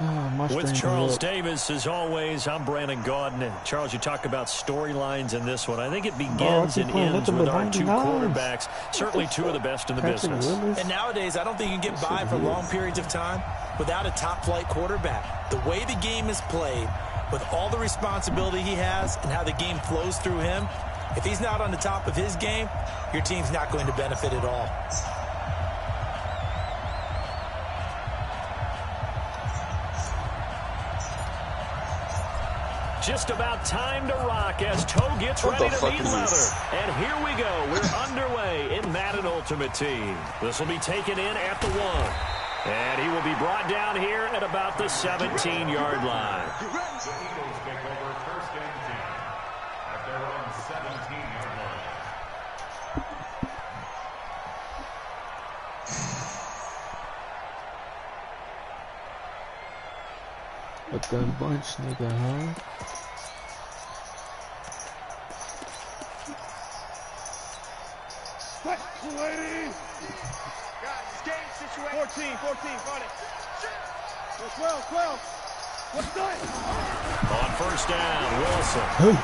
With Charles Davis, as always, I'm Brandon Gaudin. And Charles, you talk about storylines in this one. I think it begins and ends with our two quarterbacks, certainly two of the best in the business. And nowadays, I don't think you can get by for long periods of time without a top-flight quarterback. The way the game is played, with all the responsibility he has and how the game flows through him, if he's not on the top of his game, your team's not going to benefit at all. Just about time to rock as Toe gets ready to meet leather. And here we go. We're underway in Madden Ultimate Team. This will be taken in at the 1. And he will be brought down here at about the 17-yard line. The Eagles take over first and 10 at their own 17-yard line. A gun bunch, nigga, huh? Lady! Guys, game situation. 14, got it. 12. What's done? On first down, Wilson.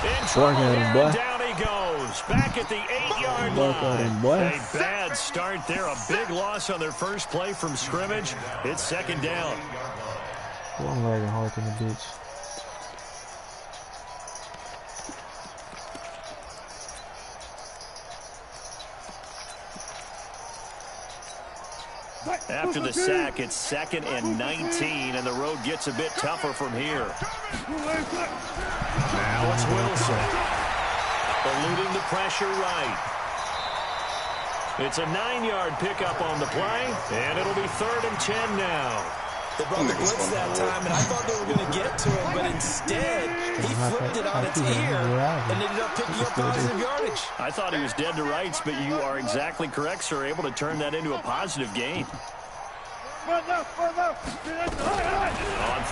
In trouble here, down he goes. Back at the 8-yard line. A bad start there. A big loss on their first play from scrimmage. It's second down. I'm lagging hard in the bitch. After the sack, it's 2nd and 19, and the road gets a bit tougher from here. Now it's Wilson. Eluding the pressure right. It's a 9-yard pickup on the play, and it'll be 3rd and 10 now. They brought the blitz that time, and I thought they were going to get to him, but instead, he flipped it on its ear and ended up picking up positive yardage. I thought he was dead to rights, but you are exactly correct, sir. Able to turn that into a positive gain. On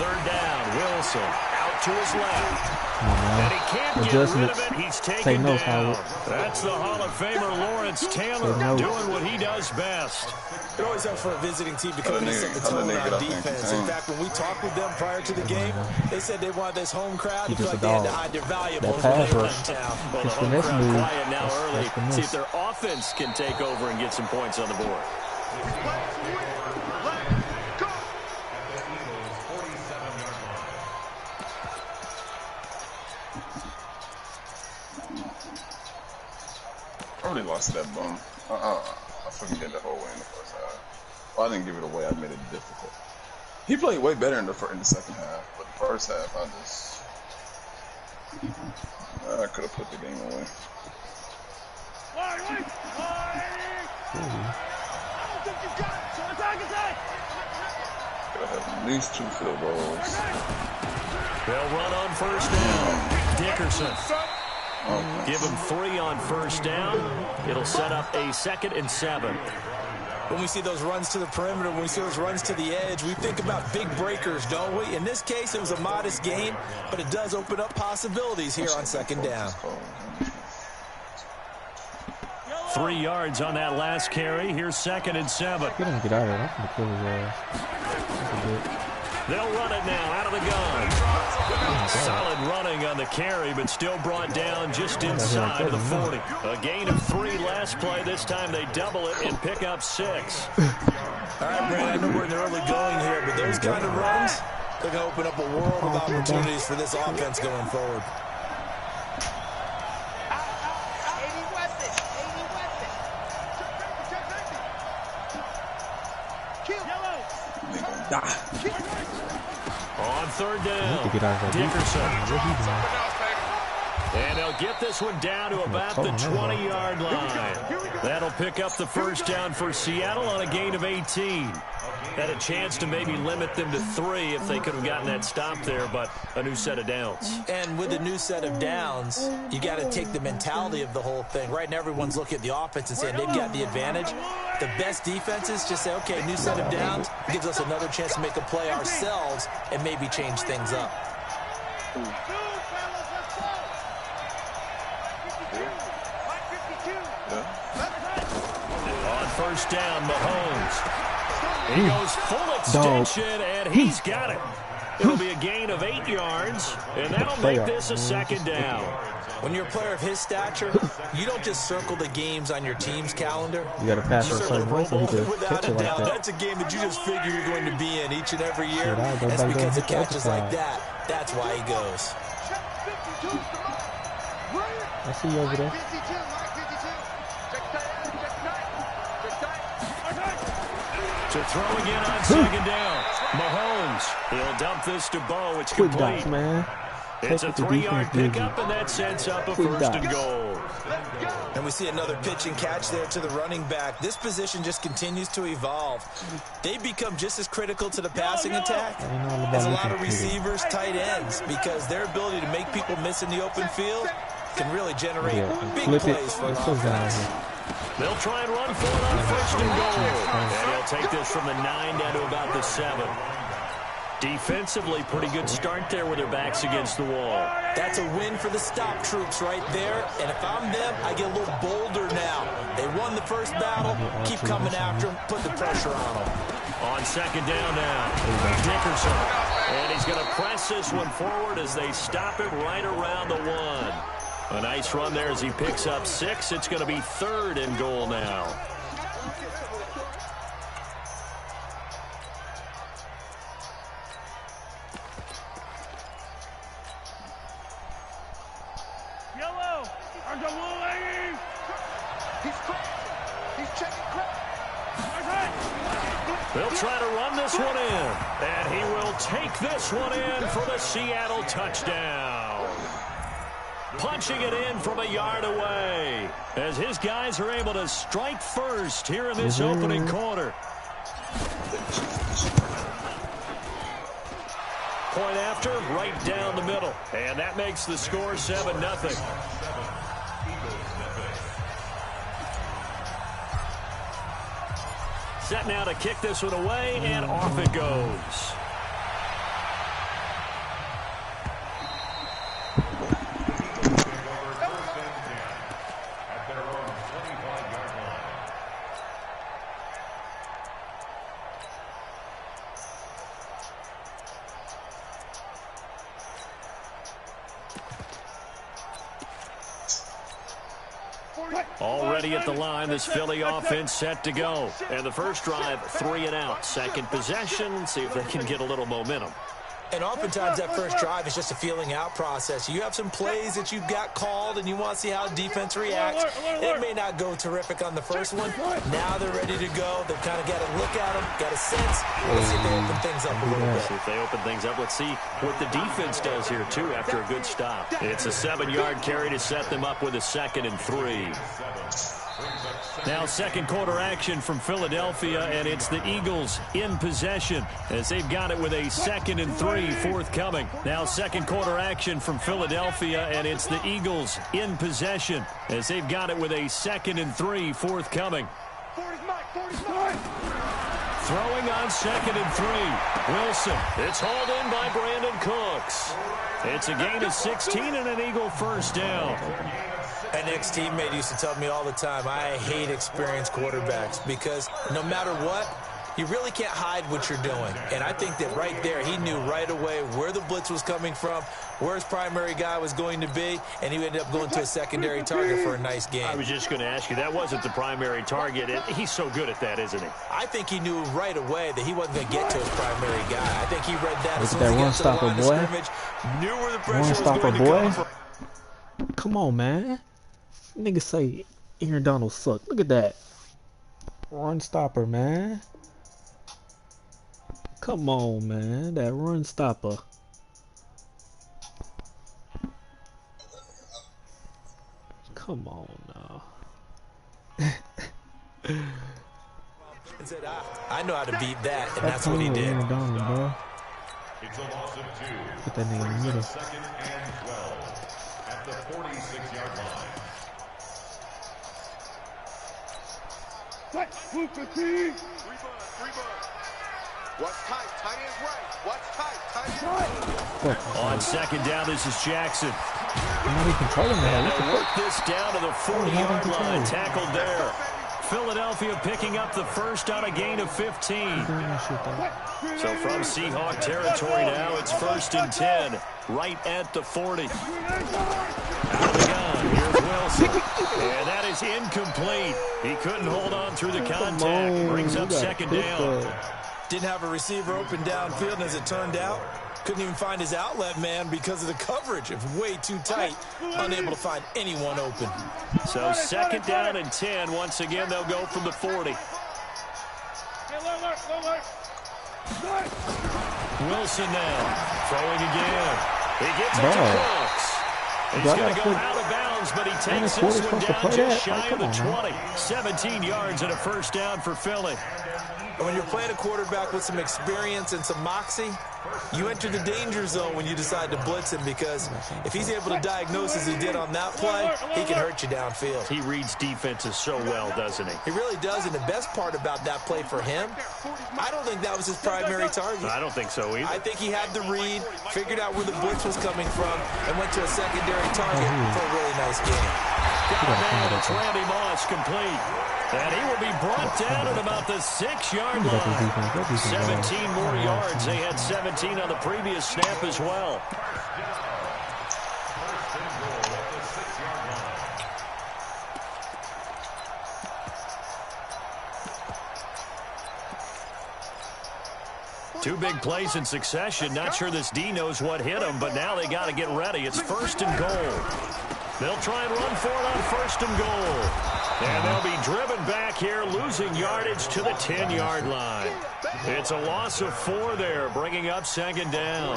3rd down, Wilson out to his left. And he can't get rid of it. He's taken down. That's the Hall of Famer Lawrence Taylor doing what he does best. It always helps for a visiting team to come in and set the tone on defense. In fact, when we talked with them prior to the game, they said they wanted this home crowd to feel like they had to hide their valuables when they went down. Well, the home crowd quiet now early. See if their offense can take over and get some points on the board. I really lost that bum. I fucking did the whole way in the first half. Well, I didn't give it away. I made it difficult. He played way better in the second half, but the first half, I could have put the game away. Could have had at least 2 field goals. They'll run on first down. Dickerson. Give him 3 on first down. It'll set up a 2nd and 7. When we see those runs to the perimeter, when we see those runs to the edge, we think about big breakers, don't we? In this case, it was a modest gain, but it does open up possibilities here on 2nd down. 3 yards on that last carry. Here's 2nd and 7. Get him, get out of there. I'm gonna kill his ass. They'll run it now out of the gun. Solid running on the carry, but still brought down just inside of the 40. A gain of 3 last play. This time they double it and pick up 6. All right, Brad, I know we're in the early going here, but those kind of runs, they're going to open up a world of opportunities for this offense going forward. On 3rd down, Dickerson. And they'll get this one down to about the 20-yard line. That'll pick up the first down for Seattle on a gain of 18. Had a chance to maybe limit them to 3 if they could have gotten that stop there, but a new set of downs. And with a new set of downs, you got to take the mentality of the whole thing. Right now, everyone's looking at the offense and saying they've got the advantage. The best defenses just say, okay, new set of downs gives us another chance to make a play ourselves and maybe change things up. On first down, Mahomes. He goes full extension, and he's got it. It'll be a gain of 8 yards, and that'll make this a second down. When you're a player of his stature, you don't just circle the games on your team's calendar. You got to pass on certain way so he can without catch a it like doubt, that. that's a game that you just figure you're going to be in each and every year. Shit, That's because hit of the other catches like side. that. That's why he goes. I see you over there. To throw again on second down. Mahomes, he'll dump this to Bo. It's Quick complete. dots, man. It's a Take what the 3-yard defense gives pickup, you. and that sets up a Quick first and dots. goal. And we see another pitch and catch there to the running back. This position just continues to evolve. They become just as critical to the passing attack as a lot of receivers, tight ends, because their ability to make people miss in the open field can really generate big plays for an offense. They'll try and run for it on first and goal. And he'll take this from the 9 down to about the 7. Defensively, pretty good start there with their backs against the wall. That's a win for the stop troops right there. And if I'm them, I get a little bolder now. They won the first battle. Keep coming after them. Put the pressure on them. On second down now, Dickerson. And he's going to press this one forward as they stop him right around the 1. A nice run there as he picks up 6. It's going to be 3rd and goal now. Yellow. There's a blue lady. He's checking crap. They'll try to run this one in. And he will take this one in for the Seattle touchdown. Punching it in from a yard away as his guys are able to strike first here in this opening quarter. Point after, right down the middle. And that makes the score 7-0. Set now to kick this one away, and off it goes. Already at the line, this Philly offense set to go. And the first drive, 3 and out. Second possession, see if they can get a little momentum. And oftentimes that first drive is just a feeling out process. You have some plays that you've got called and you want to see how defense reacts. It may not go terrific on the first one. Now they're ready to go. They've kind of got to look at them, got a sense. Let's see if they open things up a little bit. See if they open things up. Let's see what the defense does here, too, after a good stop. It's a 7-yard carry to set them up with a 2nd and 3. Now second quarter action from Philadelphia, and it's the Eagles in possession as they've got it with a 2nd and 3 forthcoming. Now second quarter action from Philadelphia, and it's the Eagles in possession as they've got it with a 2nd and 3 forthcoming. Throwing on 2nd and 3. Wilson. It's hauled in by Brandon Cooks. It's a gain of 16 and an Eagle first down. An ex-teammate used to tell me all the time, I hate experienced quarterbacks because no matter what, you really can't hide what you're doing. And I think that right there, he knew right away where the blitz was coming from, where his primary guy was going to be, and he ended up going to a secondary target for a nice game. I was just going to ask you, that wasn't the primary target. He's so good at that, isn't he? I think he knew right away that he wasn't going to get to his primary guy. I think he read that as soon that as he got to the line of scrimmage, knew where the pressure was going to come from. Come on, man. Niggas say Aaron Donald suck. Look at that. Run stopper, man. Come on, man. That run stopper. Come on now. I know how to beat that, and that's what he did. Aaron Donald, bro. It's a loss of 2. Put that nigga in the middle. 2nd and 12 at the 46-yard line. What's tight? Tight is right. What's tight? Tight is right. On second down, this is Jackson. I'm not even controlling that. And they'll work this down to the 40-yard line. Tackled there. Philadelphia picking up the first on a gain of 15. So from Seahawk territory now, it's 1st and 10, right at the 40. Out of the gun, here's Wilson. And that is incomplete. He couldn't hold on through the contact. Brings up 2nd down. Didn't have a receiver open downfield, and as it turned out, couldn't even find his outlet man because of the coverage. It was way too tight, unable to find anyone open. So 2nd down and 10. Once again, they'll go from the 40. Wilson now, throwing again. He gets it to Brooks. He's going to go out of bounds, but he takes this one down just shy of the 20. 17 yards and a 1st down for Philly. When you're playing a quarterback with some experience and some moxie, you enter the danger zone when you decide to blitz him, because if he's able to diagnose as he did on that play, he can hurt you downfield. He reads defenses so well, doesn't he? He really does, and the best part about that play for him, I don't think that was his primary target. I don't think so either. I think he had the read, figured out where the blitz was coming from, and went to a secondary target for a really nice game. It's Randy Moss complete. And he will be brought down at about the 6-yard line. 17 more yards. They had 17 on the previous snap as well. Two big plays in succession. Not sure this D knows what hit him, but now they got to get ready. It's 1st and goal. They'll try and run for it on 1st and goal. And they'll be driven back here, losing yardage to the 10-yard line. It's a loss of 4 there, bringing up 2nd down.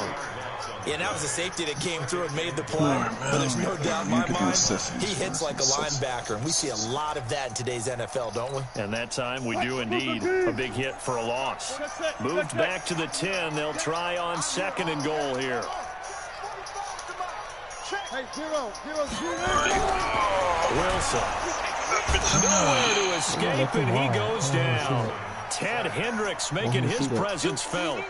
Yeah, that was a safety that came through and made the play. But there's no doubt in my mind, he hits like a linebacker. And we see a lot of that in today's NFL, don't we? And that time we do indeed. A big hit for a loss. Moved back to the 10. They'll try on 2nd and goal here. Wilson. Nowhere to escape, and he goes down. Ted Hendricks making his presence felt.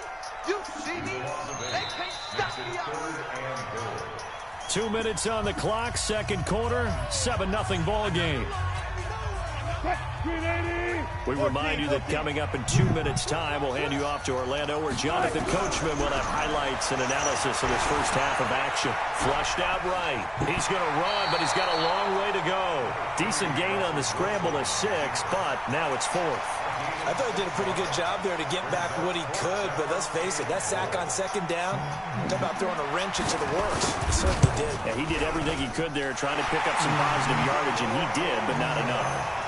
2 minutes on the clock, 2nd quarter, 7-0 ball game. We remind you that coming up in 2 minutes' time, we'll hand you off to Orlando, where Jonathan Coachman will have highlights and analysis of his first half of action. Flushed out right. He's going to run, but he's got a long way to go. Decent gain on the scramble to 6, but now it's 4th. I thought he did a pretty good job there to get back what he could, but let's face it, that sack on 2nd down, talk about throwing a wrench into the works. He certainly did. Yeah, he did everything he could there, trying to pick up some positive yardage, and he did, but not enough.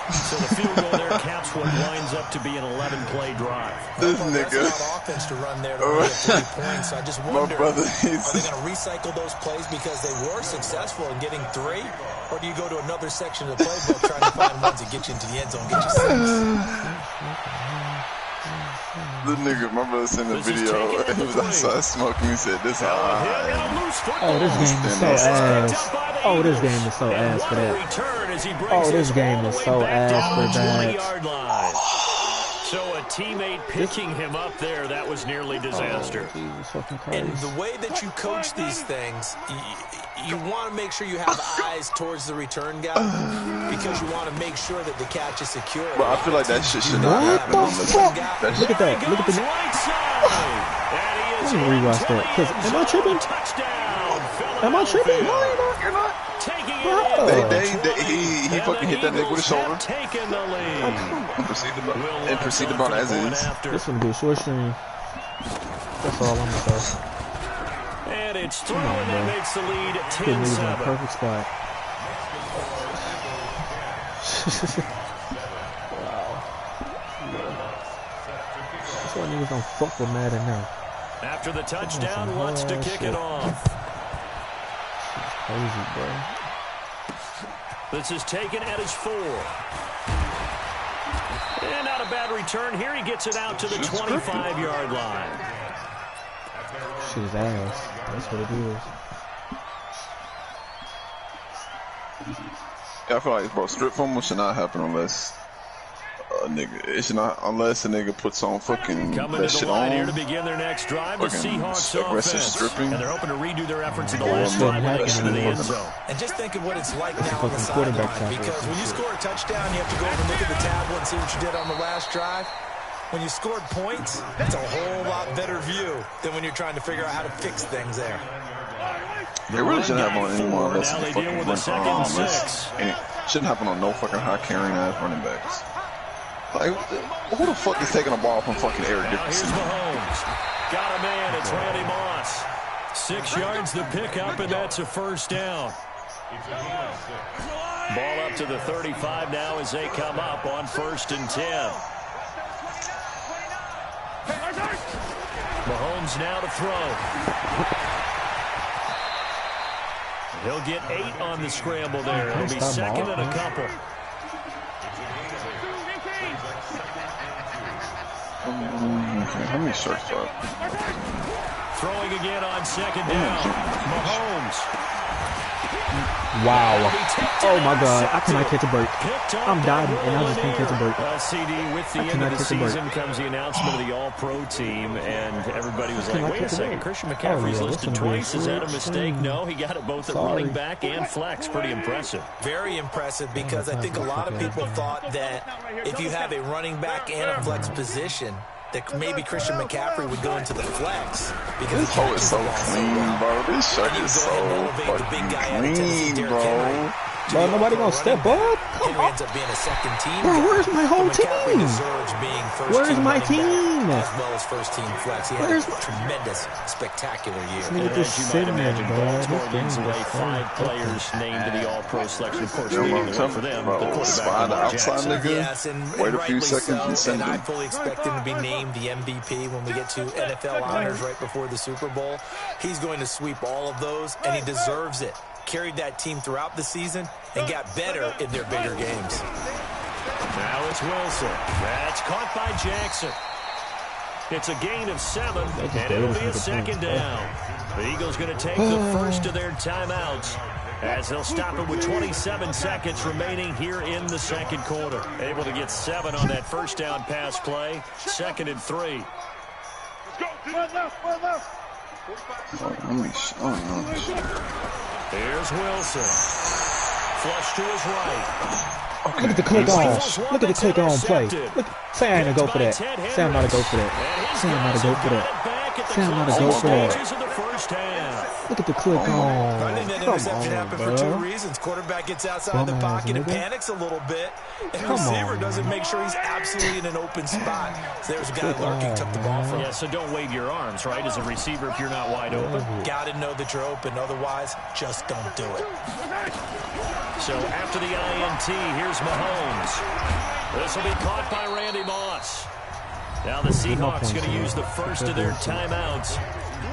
So the field goal there caps what winds up to be an 11-play drive. This nigga. That's a lot of offense to run there to get 3 points. So I just wonder, are they going to recycle those plays because they were successful in getting 3? Or do you go to another section of the playbook trying to find ones that get you into the end zone, get you 6? This nigga, my brother sent a video. He was outside smoking. He said, "This how Oh, this game is so ass. Oh, this game is so ass for that. Oh, this game is so ass for that. So a teammate picking him up there, that was nearly disaster. And the way that you coach these things, you want to make sure you have eyes towards the return guy because you want to make sure that the catch is secure. But I feel like that shit should not happen. Look at that. Look at the... Let me rewatch that. Am I tripping? Am I tripping? No, you're not. He fucking hit that nigga with his shoulder. And proceed about as is. This one be a short stream. That's all I'm gonna say. And it's through, and that makes the lead 10-7. Perfect spot. Wow. That's why niggas don't fuck with Madden now. After the touchdown, wants to kick it off. Crazy, bro. This is taken at his 4. And not a bad return here. He gets it out to the 25-yard line. Shit is ass. That's what it is. Yeah, I feel like, bro, strip fumble should not happen unless nigga. It's not unless a nigga puts on fucking coming that to the shit line on. here to begin their next drive. The Seahawks aggressive offense, stripping. and they're hoping to redo their efforts in the last drive when they get into the end zone. And just think of what it's like now on the sideline, because when you score a touchdown, you have to go over and look at the tablet and see what you did on the last drive. When you scored points, it's a whole lot better view than when you're trying to figure out how to fix things there. They really shouldn't have on anyone unless now the they fucking deal with run a second and 6. And it shouldn't happen on no fucking high carrying ass running backs. Like, who the fuck is taking a ball from fucking Eric Dickerson? Here's Mahomes. Got a man. It's Randy Moss. 6 yards the pickup, and that's a first down. Ball up to the 35 now as they come up on 1st and 10. Mahomes now to throw. He'll get 8 on the scramble there. It'll be second and a couple. Okay, how many shirts up? Throwing again on 2nd down. Mahomes. Wow. Oh my God. I cannot catch a break. I'm diving and I just can't catch a break. CD, with the end of the season comes the announcement of the All-Pro team, and everybody was like, wait a second, Christian McCaffrey's listed twice. Is that a mistake? No, he got it both at running back and flex. Pretty impressive. Very impressive, because I think a lot of people thought that if you have a running back and a flex position, that maybe Christian McCaffrey would go into the flex, because This hole is so clean, bro. This shirt is so fucking clean, bro. Bro, nobody gonna step up? Come Henry on. ends up being a second team. Bro, where's my whole McCaffrey team? deserves being first Where's team my running back, team? as well as first team flex. He had Where's a tremendous, spectacular year. Nigga just sitting there, bro. Baltimore This game leads is away 5 players named to the All-Pro selection. Of course, leading the way for them, the quarterback Spy the Lamar outside Jackson. nigga. Yes, and Wait a few rightly seconds so, and send and I him. fully expect him to be named the MVP when we get to NFL honors right before the Super Bowl. He's going to sweep all of those, and he deserves it. Carried that team throughout the season and got better in their bigger games. Now it's Wilson. That's caught by Jackson. It's a gain of 7, and it'll be a second down. The Eagles going to take the first of their timeouts, as they'll stop it with 27 seconds remaining here in the second quarter. Able to get 7 on that first down pass play. 2nd and 3. Here's Wilson. Flush to his right. Look at the click on. Look at the click on play. Look, say I ain't gonna go for that. Say I'm not gonna go for that. Say I'm not gonna go for that. Say I'm not gonna go for that. Look at the click on. I think that interception happened for 2 reasons. Quarterback gets outside the pocket and panics a little bit, and the receiver doesn't make sure he's absolutely in an open spot. So there's a guy lurking, took the ball from him. Yeah, so don't wave your arms, right, as a receiver if you're not wide open. Got to know that you're open. Otherwise, just don't do it. So after the INT, here's Mahomes. This will be caught by Randy Moss. Now the Seahawks going to use the first of their timeouts,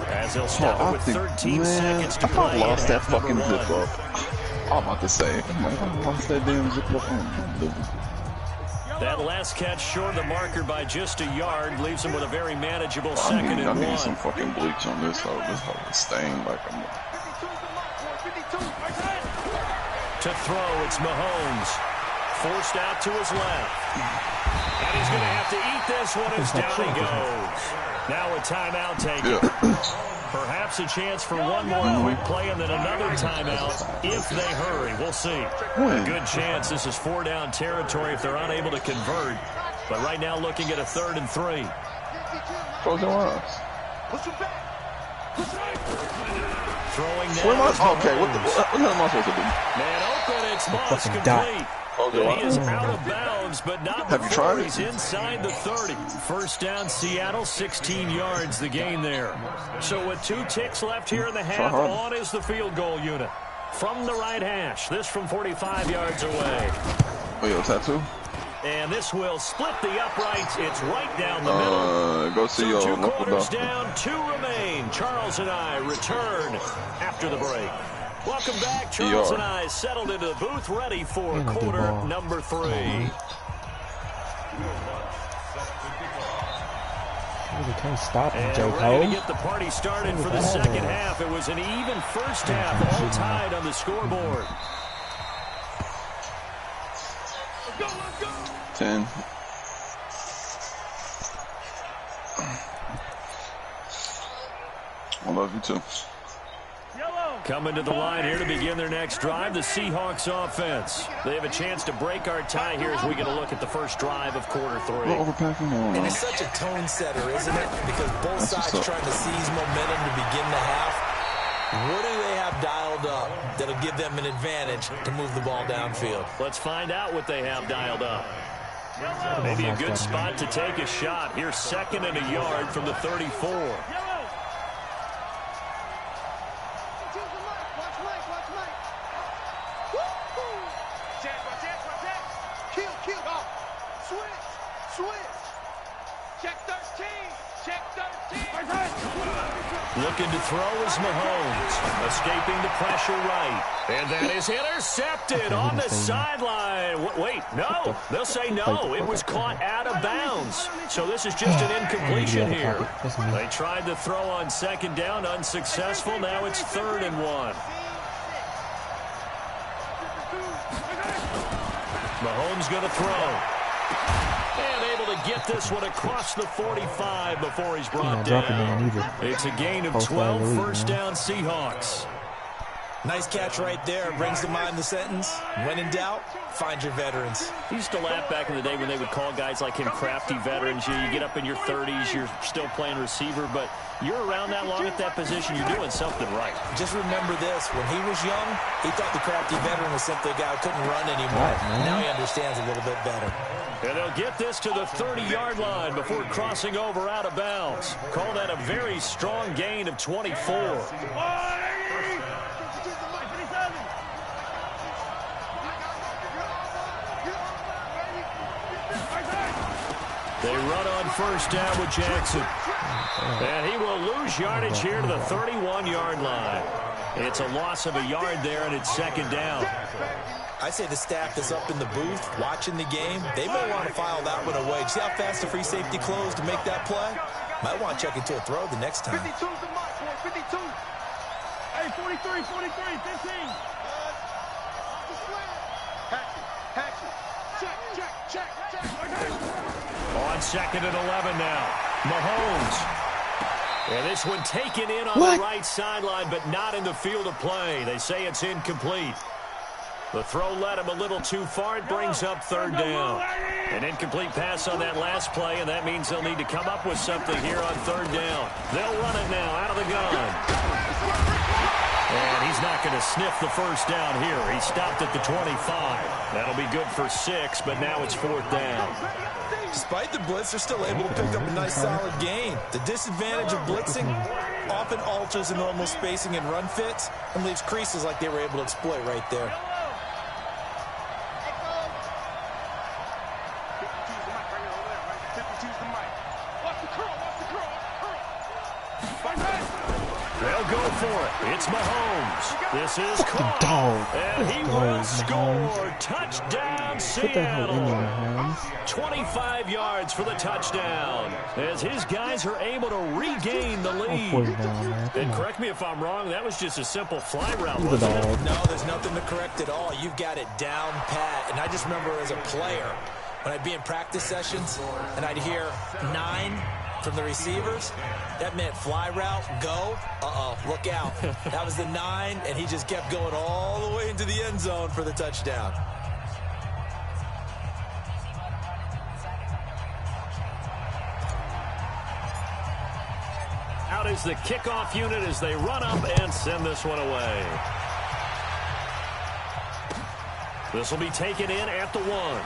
as they'll stop it with 13 seconds to play. I lost that fucking zip up. I'm about to say, I lost that damn zip up. That last catch short of the marker by just a yard leaves him with a very manageable 2nd and 1. I need some fucking bleach on this hoe. This hoe is stained like a... To throw, it's Mahomes. Forced out to his left. And he's going to have to eat this one as down he goes. Now a timeout taken. Perhaps a chance for one more quick play and then another timeout if they hurry. We'll see. A good chance this is 4-down territory if they're unable to convert. But right now looking at a 3rd and 3. Close your eyes. Throwing now. Okay, what the hell am I supposed to do? Man open, it's Moss complete. He is out of bounds, but not before he's inside the 30. First down, Seattle, 16 yards the gain there. So with 2 ticks left here in the half, on is the field goal unit. From the right hash, this from 45 yards away. Oh, yo, tattoo? And this will split the uprights. It's right down the middle. Go see so your 2 quarters down, 2 remain. Charles and I return after the break. Welcome back. Charles and I settled into the booth, ready for quarter number 3. You can't stop him, Joe Cole. Ready to get the party started for the second half. It was an even first half, all tied on the scoreboard. 10. I love you too. Coming to the line here to begin their next drive, the Seahawks offense. They have a chance to break our tie here as we get a look at the first drive of quarter 3. And it's such a tone setter, isn't it? Because both sides trying to seize momentum to begin the half. What do they have dialed up that'll give them an advantage to move the ball downfield? Let's find out what they have dialed up. Maybe a good spot to take a shot. Here's 2nd and a yard from the 34. Looking to throw is Mahomes, escaping the pressure right. And that is intercepted on the sideline. Wait, no. They'll say no. It was caught out of bounds. So this is just an incompletion here. They tried to throw on 2nd down, unsuccessful. Now it's 3rd and 1. Mahomes going to throw. And able to get this one across the 45 before he's brought down. It's a gain of 12, first down Seahawks. Nice catch right there. Brings to mind the sentence, when in doubt, find your veterans. He used to laugh back in the day when they would call guys like him crafty veterans. You get up in your 30s, you're still playing receiver, but you're around that long at that position, you're doing something right. Just remember this, when he was young, he thought the crafty veteran was simply a guy who couldn't run anymore. Now he understands a little bit better. And they'll get this to the 30-yard line before crossing over out of bounds. Call that a very strong gain of 24. They run on first down with Jackson. And he will lose yardage here to the 31-yard line. It's a loss of a yard there, and it's 2nd down. I say the staff that's up in the booth watching the game, they may want to file that one away. See how fast the free safety closed to make that play? Might want to check into a throw the next time. 52's the mark, boy. 52. Hey, 43, 43, 15. On 2nd and 11 now. Mahomes. And this one taken in on the right sideline, but not in the field of play. They say it's incomplete. The throw led him a little too far. It brings up 3rd down. An incomplete pass on that last play, and that means they'll need to come up with something here on 3rd down. They'll run it now out of the gun. And he's not going to sniff the first down here. He stopped at the 25. That'll be good for 6, but now it's 4th down. Despite the blitz, they're still able to pick up a nice solid gain. The disadvantage of blitzing often alters the normal spacing and run fits and leaves creases like they were able to exploit right there. They'll go for it. It's Mahomes. This is caught. Dog. And he will score. Touchdown, Seattle. 25 yards for the touchdown. As his guys are able to regain the lead. And correct me if I'm wrong, that was just a simple fly route, wasn't it? No, there's nothing to correct at all. You've got it down pat. And I just remember as a player, when I'd be in practice sessions and I'd hear 9 from the receivers, that meant fly route, go, look out. That was the 9, and he just kept going all the way into the end zone for the touchdown. Out is the kickoff unit as they run up and send this one away. This will be taken in at the 1.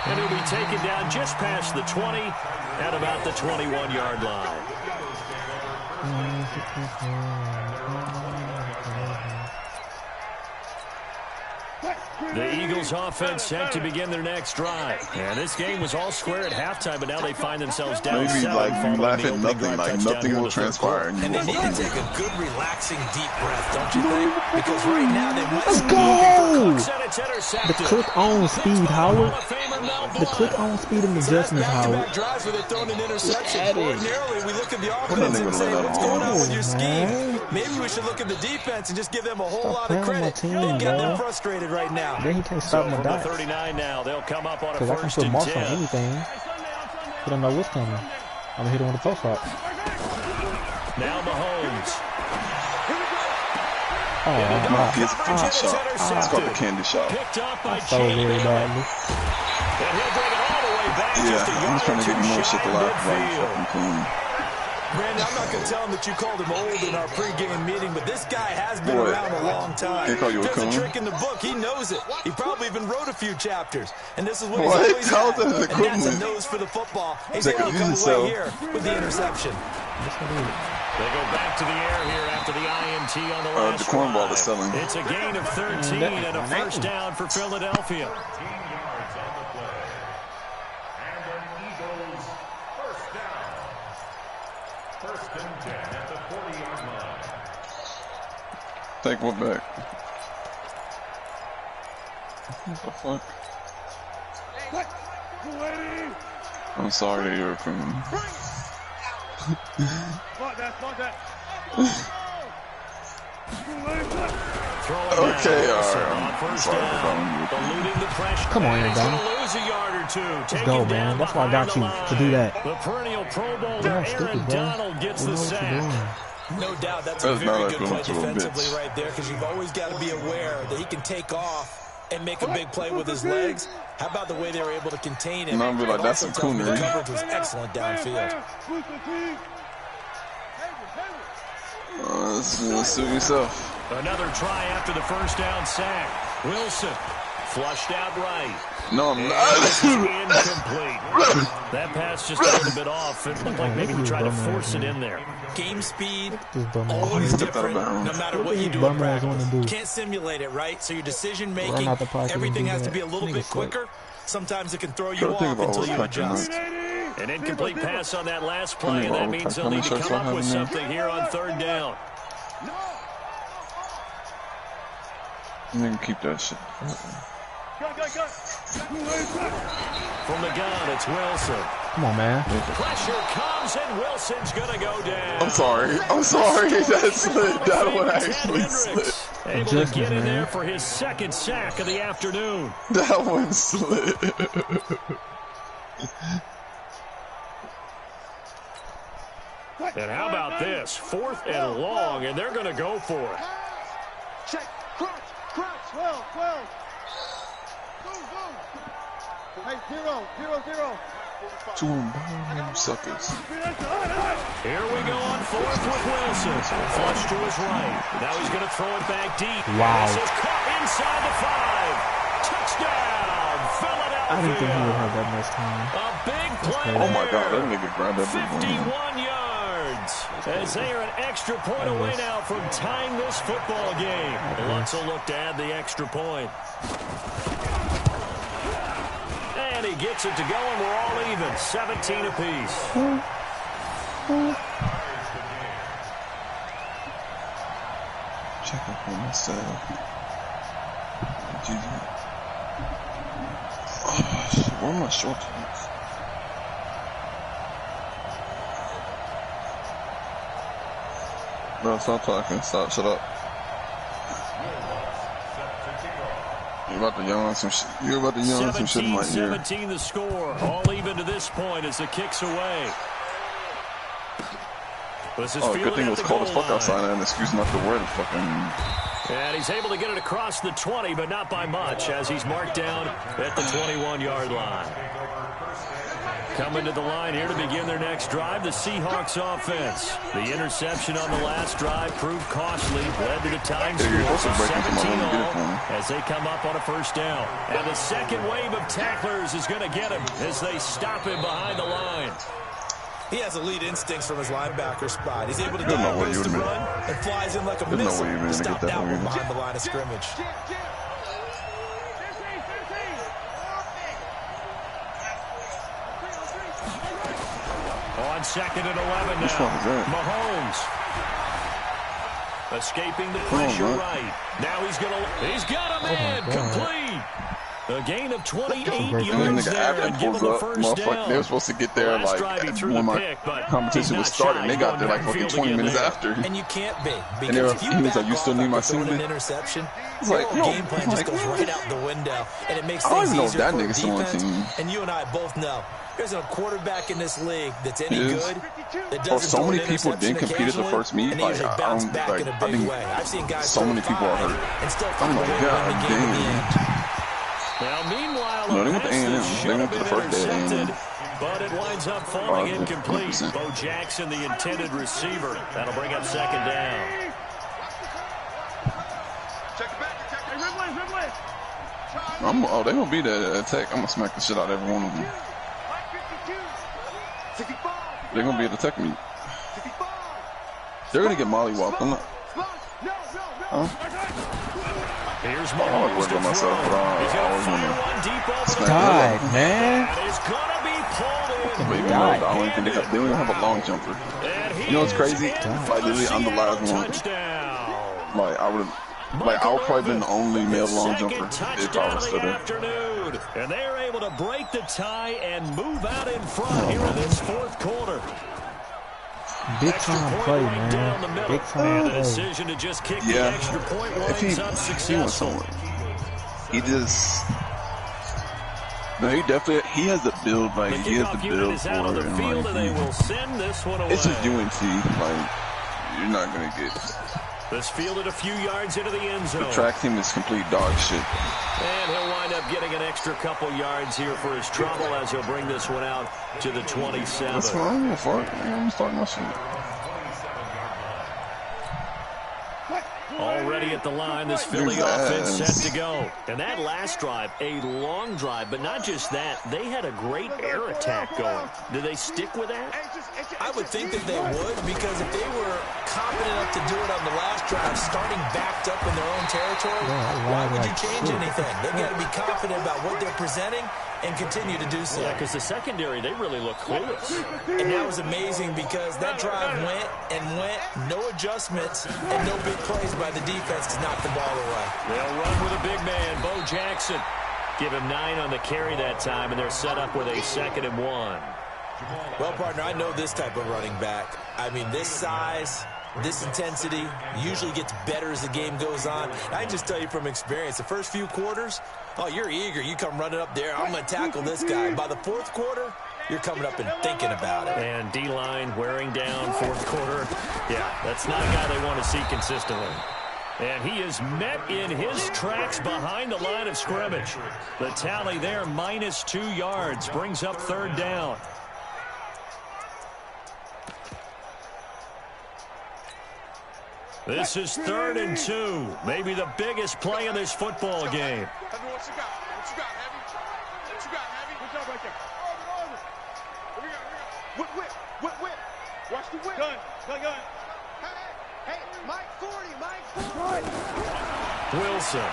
And he'll be taken down just past the 20 at about the 21-yard line. The Eagles offense set to begin their next drive. And this game was all square at halftime, but now they find themselves down 7. Maybe like you laugh at nothing, like nothing will transpire. And they need to take a good, relaxing, deep breath, don't you think? Because right now they might Let's go! The click on speed, Howard. The click on speed and adjustment, Howard. Back-to-back drives where they've thrown an interception. Ordinarily, we look at the offense and say, what's going on with your scheme? Maybe we should look at the defense and just give them a whole lot of credit. They've got them frustrated right now. Then he can't stop my dots. 39 now. They'll come up on a Because I can first put and marks 10. on anything. You don't know what's coming. I'm going to hit him with a post up. Now Mahomes. Oh, my He has a fucking shot. It's called the candy shot. Picked up by so very badly. And he'll bring it all the way back. Yeah, I'm just trying to get more shit to laugh about. Fucking clean. Brandon, I'm not going to tell him that you called him old in our pregame meeting, but this guy has been around a long time. Can't call you a There's coon. a trick in the book. He knows it. He probably even wrote a few chapters. And this is what What? he's always How had. is that And that's a equivalent? nose for the football. He's Check able to it come yourself. away here with the interception. They go back to the air here after the INT on the last the cornball is drive. selling. It's a gain of 13 and a first down for Philadelphia. 15 yards on the play. And an Eagles first down. First and 10 at the 40-yard line. Take one back. What the fuck? I'm sorry that you're a criminal. Okay, alright. I'm sorry for calling you. Come on, He's Donald. gonna lose a yard or two. Let's go, man. That's why I got you to do that. The perennial Pro Bowler Damn, stupid, Aaron bro. Donald gets You the know what you're sack. doing. No doubt that's a That's not very like good play going to a defensively bitch. right there, because you've always got to be aware that he can take off and make a big play with his legs. How about the way they were able to contain him? No, I'll be like, And that's also a tell me the coonery. coverage was excellent downfield. Let's suit yourself. Another try after the first down sack. Wilson flushed out right. No, I'm Incomplete. That pass just a little bit off. It looked like maybe he tried to force it in there. Game speed, This bum ass. always he stepped out of different, no bounds. matter What what does you this do in bum ass wanna practice. do? Can't simulate it, right? So your decision Run making, out the pocket and everything do has to that. be a little Nigga bit slick. quicker. Sometimes it can throw you Gotta think off about until what's you happening, adjust. An incomplete pass on that last play, and Well, that means they'll need to shirts come I up with have in there. something here on third down. Nigga, keep that shit. From the gun, it's Wilson. Come on, man. Pressure comes, and Wilson's going to go down. I'm sorry. That slid. That one actually slid. Able to Adjustment, get in man. there for his second sack of the afternoon. That one slid. And how about this? 4th and long, and they're going to go for it. Check. Crunch. 12. Hey, 0. 2 bomb suckers. Here we go on 4th with Wilson. Flush to his right. Now he's going to throw it back deep. Wow. This is caught inside the 5. Touchdown, Philadelphia. I didn't think he would have that much time. A big play. Oh my god, that there. nigga grabbed that big 51 one. yards. As they are an extra point away now from tying this football game. Lutz will look to add the extra point. And he gets it to go, and we're all even. 17 apiece. Check up on myself. Jesus. Oh, shit, where are my shorts? Bro, stop talking. Stop. Shut up. You're about to yawn some shit. You're about to yawn some shit in my ear. 17 the score. All even to this point as the kick's away. This is Oh, good fielded thing it at was the cold as goal fuck line. outside. An excuse not to wear the fucking. And he's able to get it across the 20, but not by much, as he's marked down at the 21-yard line. Coming to the line here to begin their next drive, the Seahawks offense. The interception on the last drive proved costly, led to the tying Yeah, score you're supposed to of break into my room and get it for me. 17-all as they come up on a first down. And the second wave of tacklers is going to get him as they stop him behind the line. He has elite instincts from his linebacker spot. He's able to There's no way diagnose you the would run and flies in like a There's no missile way you to would stop get that that one one either. behind the line of scrimmage. On 2nd and 11 Which one is now. that? Mahomes. Escaping the Come on, pressure man. right. Now he's got a man. God. Complete. A gain of 28 Great yards Nigga there Advent and give pulls him the up. first Motherfucker, down. they were supposed to get there Last like drive he threw when the my pick, but competition he's was not starting. shy. They He's got going there like downfield fucking to 20 get minutes there. after. And you can't be, they because were- if you he was like, back "You still off need my after throwing singlet?" an interception, was your like, whole no. game plan I'm just like, goes no. right out the window, and it makes I don't things even know if easier that for a nigga's still on defense. team. And you and I both know There's a quarterback in this league that's any good that doesn't so many people didn't compete at the first meet. Like, I think I've seen guys so many people are hurt. And still I'm like, God damn. Now, meanwhile, No, they went to A&M. They went to the first day at A&M. But it winds up falling incomplete. Bo Jackson, the intended receiver. That'll bring up second down. They're going to be there at Tech. I'm going to smack the shit out of every one of them. They're going to be at the Tech meet. They're going to get mollywopped. I'm not. Huh? Here's I always work on myself, but I always want to smack God, man. It's going to be pulled in. But even though I don't think they don't have a long jumper. You know what's crazy? Like, literally, I'm the last one. Like, I would probably been the only male long jumper if I was still there. And they are able to break the tie and move out in front here in this fourth quarter. Big time play, man. Big time play. Decision to just kick the extra point winds up successful. He just... No, he has the build, like, he has the build for it, and, like, it's just UNC, like, you're not going to get... This fielded a few yards into the end zone. The track team is complete dog shit. And he'll wind up getting an extra couple yards here for his trouble as he'll bring this one out to the 27. That's what I'm here for. I'm starting my shit. Already at the line, this Philly offense set to go. And that last drive, a long drive, but not just that, they had a great air attack going. Do they stick with that? I would think that they would, because if they were confident enough to do it on the last drive, starting backed up in their own territory, why would you change anything? They've got to be confident about what they're presenting and continue to do so. Yeah, because the secondary, they really look clueless. And that was amazing because that drive went and went, no adjustments, and no big plays by the defense to knock the ball away. They'll run with a big man, Bo Jackson. Give him 9 on the carry that time, and they're set up with a 2nd and 1. Well, partner, I know this type of running back. I mean, this size, this intensity usually gets better as the game goes on. I can just tell you from experience, the first few quarters, oh, you're eager. You come running up there, I'm going to tackle this guy. By the fourth quarter, you're coming up and thinking about it. And D-line wearing down fourth quarter. Yeah, that's not a guy they want to see consistently. And he is met in his tracks behind the line of scrimmage. The tally there, -2 yards, brings up 3rd down. This is 3rd and 2. Maybe the biggest play in this football game. What you got? What you got, Heavy? What you got, Heavy? Good job right there. Whip. Watch the whip. Gun. Hey, Mike 40. Wilson.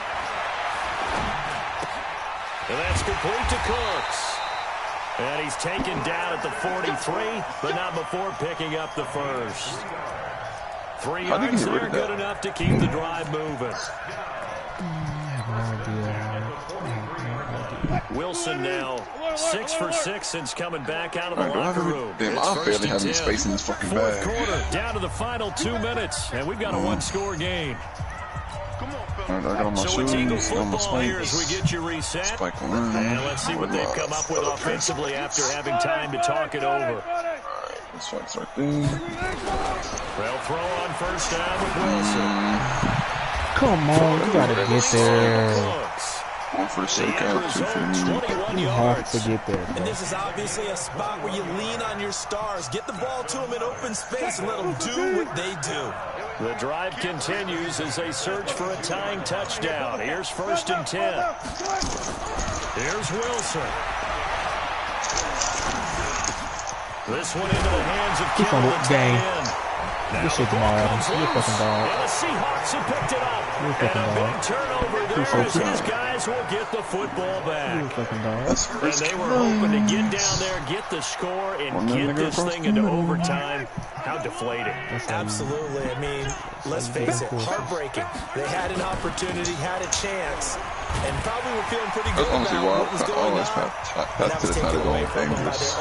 And that's complete to Cooks. And he's taken down at the 43, but not before picking up the first. 3 yards there, good enough to keep the drive moving. Wilson now 6 for 6 since coming back out of the locker room. Damn, I'm barely having space in this fucking bag. Fourth quarter, down to the final 2 minutes, and we've got a 1-score game. I got on my So it's Eagle shoes, on my football here spikes. as we get you reset. Spike around. And let's see what they've come up with offensively after having time to talk it over. This strike's right there. They'll throw on first down with Wilson. Come on, you gotta get there. 1 for the shake out, 2 for the knee. You have to get there, And bro. this is obviously a spot where you lean on your stars. Get the ball to them in open space and let them do what they do. The drive continues as they search for a tying touchdown. Here's 1st and 10. Here's Wilson. This one into the hands of Kittle, the tight end. Good shit, Jamal Adams. You're a fucking dog. And the Seahawks have picked it up. You're a fucking And a dog. big turnover there as these guys will get the football You're a back. fucking dog. And they were hoping to get down there, get the score, and get this thing into overtime. How deflating. Absolutely. I mean, let's face it, heartbreaking. They had an opportunity, had a chance, And probably were feeling pretty good about what was going on. Pass to the tight end is dangerous.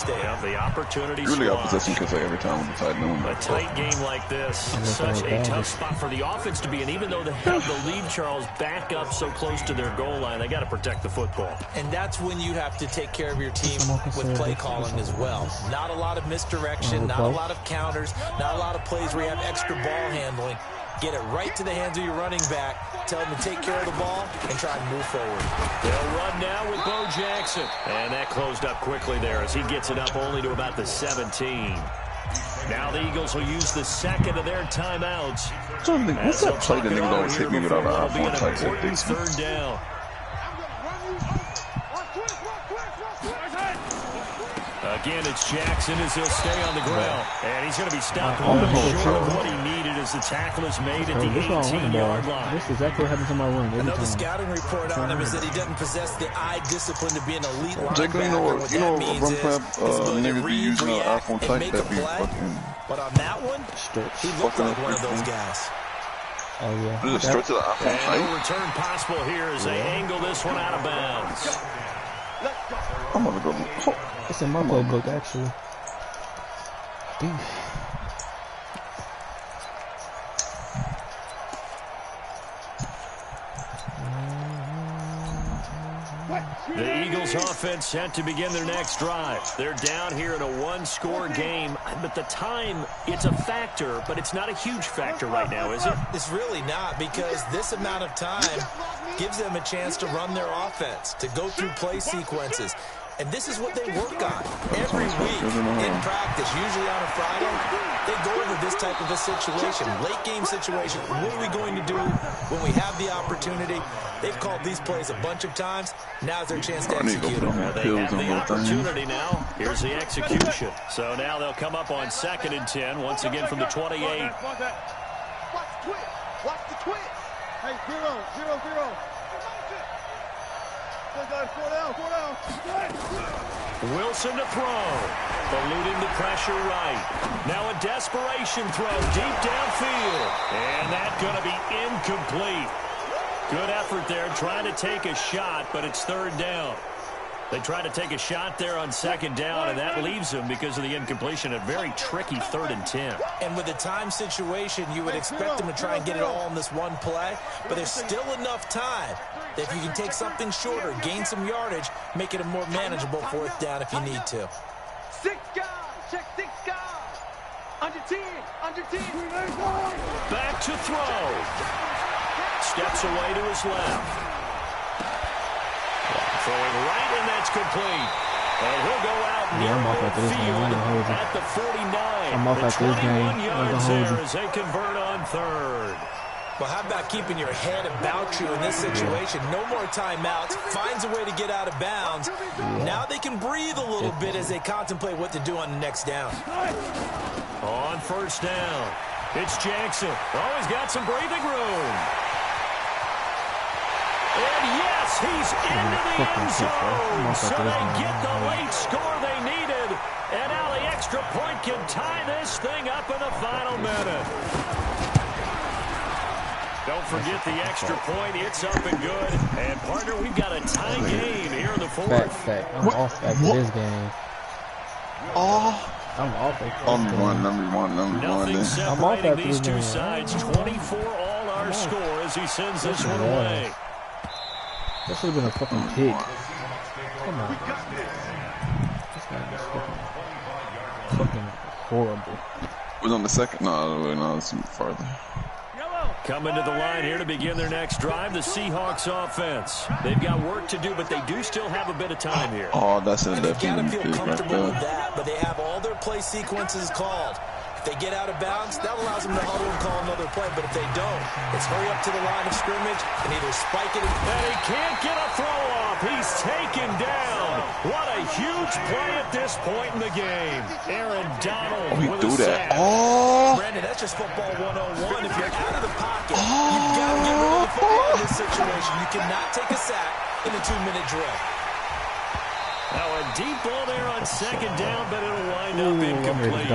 Yeah, the opportunity really got possession because every time with the tight end. A tight game like this, such a tough spot for the offense to be in. Even though they have the lead, Charles, back up so close to their goal line, they got to protect the football. And that's when you have to take care of your team with play calling as well. Not a lot of misdirection, not a lot of counters, not a lot of plays where you have extra ball handling. Get it right to the hands of your running back. Tell him to take care of the ball and try and move forward. They'll run now with Bo Jackson. And that closed up quickly there as he gets it up only to about the 17. Now the Eagles will use the second of their timeouts. What's that play that niggas always hit me without an iPhone type thing? Third down. Again, it's Jackson as he'll stay on the ground. And he's going to be stopped a little short of what he needed as the tackle is made at the 18-yard line. This is exactly what happens in my room. I know the scouting report on him is that he doesn't possess the eye discipline to be an elite linebacker. What that means is niggas be using an iPhone type that be fucking. But on that one, he looked like one of those guys. Oh, yeah. There's a stretch to the iPhone type. No return possible here as they angle this one out of bounds. I'm going to go. It's in my playbook, actually. Damn. The Eagles offense set to begin their next drive. They're down here in a one-score game, but the time, it's a factor, but it's not a huge factor right now, is it? It's really not, because this amount of time gives them a chance to run their offense, to go through play sequences. And this is what they work on every week in practice, usually on a Friday. They go over this type of a situation, late game situation. What are we going to do when we have the opportunity? They've called these plays a bunch of times. Now's their chance to execute them. They have the opportunity now. Here's the execution. So now they'll come up on 2nd and 10, once again from the 28. Watch the twitch. Watch the twitch. Hey, 0-0-0. Wilson to throw. Eluding the pressure right. Now a desperation throw deep downfield. And that's going to be incomplete. Good effort there trying to take a shot, but it's 3rd down. They try to take a shot there on 2nd down, and that leaves them, because of the incompletion, a very tricky 3rd and 10. And with the time situation, you would expect them to try and get it all in this one play, but there's still enough time that if you can take something shorter, gain some yardage, make it a more manageable 4th down if you need to. 6 guys. Check 6 guys. Under 10. Under 10. Back to throw. Steps away to his left. Throwing right, and that's complete. And he'll go out near midfield at the 49. I'm off after this game. 21 yards there as they convert on 3rd. Well, how about keeping your head about you in this situation? No more timeouts. Finds a way to get out of bounds. Now they can breathe a little bit as they contemplate what to do on the next down. On 1st down, it's Jackson. Oh, he's got some breathing room. And yes, he's into the end zone. So they get the late score they needed. And now the extra point can tie this thing up in the final minute. Don't forget the extra point. It's up and good. And, partner, we've got a tie game here in the 4th. Fact. I'm off after this game. I'm off after this game. Number one. Nothing separating these two sides. 24 all our score as he sends this one away. That should have been a fucking pick. Come on. This guy is fucking horrible. Was on the 2nd? No, it's farther. Coming to the line here to begin their next drive, the Seahawks offense. They've got work to do, but they do still have a bit of time here. Oh, that's a They've got to definitely feel pick right comfortable with there. that, but they have all their play sequences called. If they get out of bounds, that allows them to huddle and call another play. But if they don't, it's hurry up to the line of scrimmage and either spike it. And he can't get a throw off. He's taken down. What a huge play at this point in the game. Aaron Donald with a sack. Brandon, that's just football 101. If you're out of the pocket, you've got to get rid of the football in this situation. You cannot take a sack in a 2-minute drill. Now a deep ball there on second down, but it'll wind up incomplete.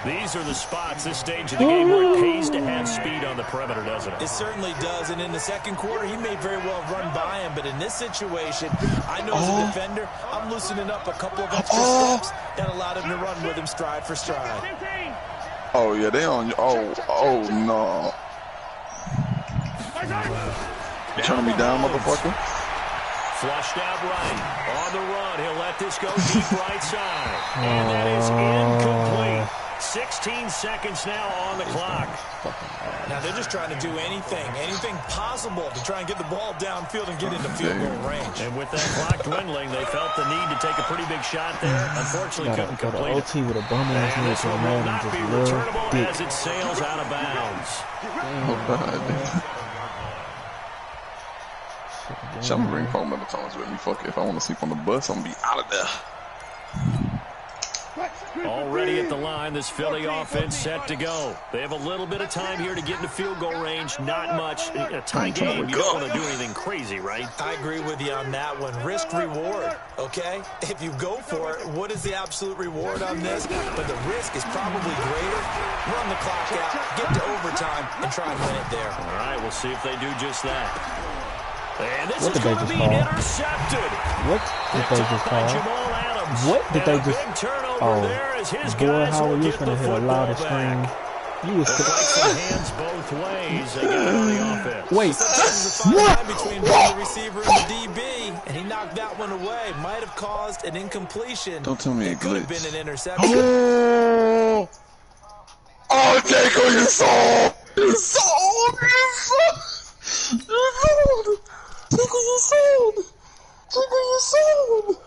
These are the spots, this stage of the game, where it pays to have speed on the perimeter, doesn't it? It certainly does, and in the second quarter, he may very well run by him, but in this situation, I know as a defender, I'm loosening up a couple of extra steps that allowed him to run with him stride for stride. Oh, yeah, they on you. Oh, no. You turning me down, motherfucker? Flushed out right. On the run. He'll let this go deep right side. And that is incomplete. 16 seconds now on the clock. Now they're just trying to do anything possible to try and get the ball downfield and get into field goal range. And with that clock dwindling, they felt the need to take a pretty big shot there. Unfortunately, couldn't complete it. OT with a bum ass and this one will not be returnable dick. as it sails out of bounds. Oh, God. I'm gonna bring phone marathons with me. Fuck it. If I want to sleep on the bus, I'm gonna be out of there. Already at the line, this Philly offense set to go. They have a little bit of time here to get into field goal range. Not much. In a tie game, you don't want to do anything crazy, right? I agree with you on that one. Risk reward, okay? If you go for it, what is the absolute reward on this? But the risk is probably greater. Run the clock out, get to overtime, and try and win it there. All right, we'll see if they do just that. And this is going to be intercepted. What did they just call? What did they just... Oh, boy, how are you going to hit a lot of screen? You was... hands both ways. They got it on the offense. Wait, what? Between the receiver and the DB, and he knocked that one away. Might have caused an incompletion. Don't tell me it could have glitched. been an interception. Oh, Jacob, you sold! You sold! You sold! You sold! Jacob, you sold! Jacob, you sold!